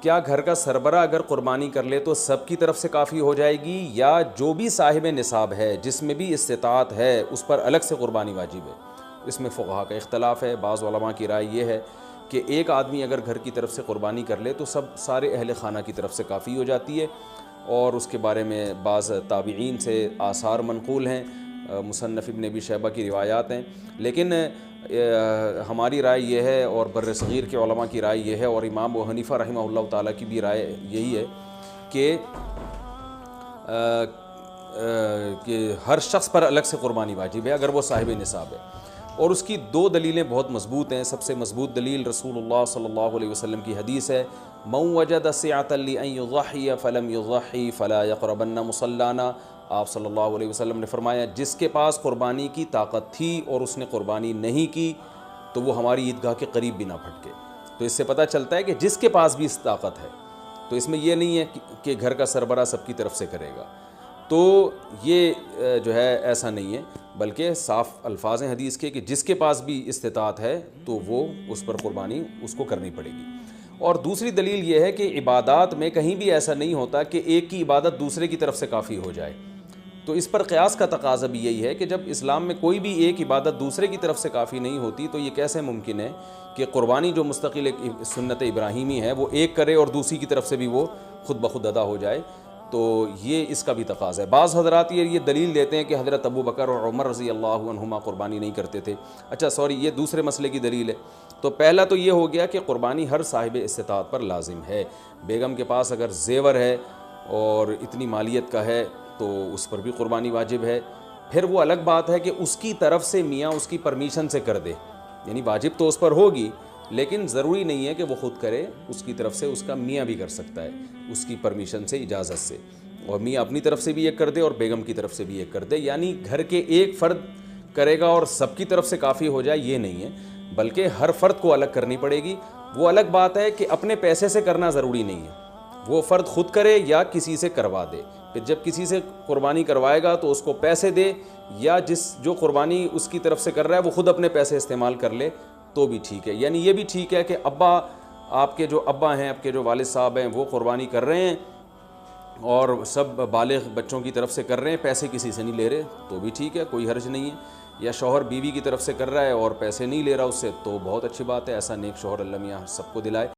کیا گھر کا سربراہ اگر قربانی کر لے تو سب کی طرف سے کافی ہو جائے گی، یا جو بھی صاحب نصاب ہے جس میں بھی استطاعت ہے اس پر الگ سے قربانی واجب ہے؟ اس میں فقہا کا اختلاف ہے۔ بعض علماء کی رائے یہ ہے کہ ایک آدمی اگر گھر کی طرف سے قربانی کر لے تو سارے اہل خانہ کی طرف سے کافی ہو جاتی ہے، اور اس کے بارے میں بعض تابعین سے آثار منقول ہیں، مصنف ابن ابی شیبہ کی روایات ہیں، لیکن ہماری رائے یہ ہے اور بر صغیر کے علماء کی رائے یہ ہے، اور امام ابو حنیفہ رحمہ اللہ تعالیٰ کی بھی رائے یہی ہے کہ ہر شخص پر الگ سے قربانی واجب ہے اگر وہ صاحب نصاب ہے۔ اور اس کی دو دلیلیں بہت مضبوط ہیں۔ سب سے مضبوط دلیل رسول اللہ صلی اللہ علیہ وسلم کی حدیث ہے، من وجد سعة لأن يضحي فلم يضحي فلا يقربن مصلانا۔ آپ صلی اللہ علیہ وسلم نے فرمایا، جس کے پاس قربانی کی طاقت تھی اور اس نے قربانی نہیں کی تو وہ ہماری عیدگاہ کے قریب بھی نہ پھٹکے۔ تو اس سے پتہ چلتا ہے کہ جس کے پاس بھی اس طاقت ہے، تو اس میں یہ نہیں ہے کہ گھر کا سربراہ سب کی طرف سے کرے گا، تو یہ جو ہے ایسا نہیں ہے، بلکہ صاف الفاظ ہیں حدیث کے کہ جس کے پاس بھی استطاعت ہے تو وہ اس پر قربانی اس کو کرنی پڑے گی۔ اور دوسری دلیل یہ ہے کہ عبادات میں کہیں بھی ایسا نہیں ہوتا کہ ایک کی عبادت دوسرے کی طرف سے کافی ہو جائے، تو اس پر قیاس کا تقاضا بھی یہی ہے کہ جب اسلام میں کوئی بھی ایک عبادت دوسرے کی طرف سے کافی نہیں ہوتی تو یہ کیسے ممکن ہے کہ قربانی جو مستقل ایک سنت ابراہیمی ہے وہ ایک کرے اور دوسری کی طرف سے بھی وہ خود بخود ادا ہو جائے؟ تو یہ اس کا بھی تقاضا ہے۔ بعض حضرات یہ دلیل دیتے ہیں کہ حضرت ابو بکر اور عمر رضی اللہ عنہما قربانی نہیں کرتے تھے۔ اچھا سوری، یہ دوسرے مسئلے کی دلیل ہے۔ تو پہلا تو یہ ہو گیا کہ قربانی ہر صاحب استطاعت پر لازم ہے۔ بیگم کے پاس اگر زیور ہے اور اتنی مالیت کا ہے تو اس پر بھی قربانی واجب ہے۔ پھر وہ الگ بات ہے کہ اس کی طرف سے میاں اس کی پرمیشن سے کر دے، یعنی واجب تو اس پر ہوگی لیکن ضروری نہیں ہے کہ وہ خود کرے، اس کی طرف سے اس کا میاں بھی کر سکتا ہے اس کی پرمیشن سے، اجازت سے، اور میاں اپنی طرف سے بھی ایک کر دے اور بیگم کی طرف سے بھی ایک کر دے۔ یعنی گھر کے ایک فرد کرے گا اور سب کی طرف سے کافی ہو جائے، یہ نہیں ہے، بلکہ ہر فرد کو الگ کرنی پڑے گی۔ وہ الگ بات ہے کہ اپنے پیسے سے کرنا ضروری نہیں ہے، وہ فرد خود کرے یا کسی سے کروا دے۔ پھر جب کسی سے قربانی کروائے گا تو اس کو پیسے دے، یا جو قربانی اس کی طرف سے کر رہا ہے وہ خود اپنے پیسے استعمال کر لے تو بھی ٹھیک ہے۔ یعنی یہ بھی ٹھیک ہے کہ آپ کے جو ابا ہیں، آپ کے جو والد صاحب ہیں، وہ قربانی کر رہے ہیں اور سب بالغ بچوں کی طرف سے کر رہے ہیں، پیسے کسی سے نہیں لے رہے، تو بھی ٹھیک ہے، کوئی حرج نہیں ہے۔ یا شوہر بیوی کی طرف سے کر رہا ہے اور پیسے نہیں لے رہا اس سے، تو بہت اچھی بات ہے، ایسا نیک شوہر اللہ میاں سب کو دلائے۔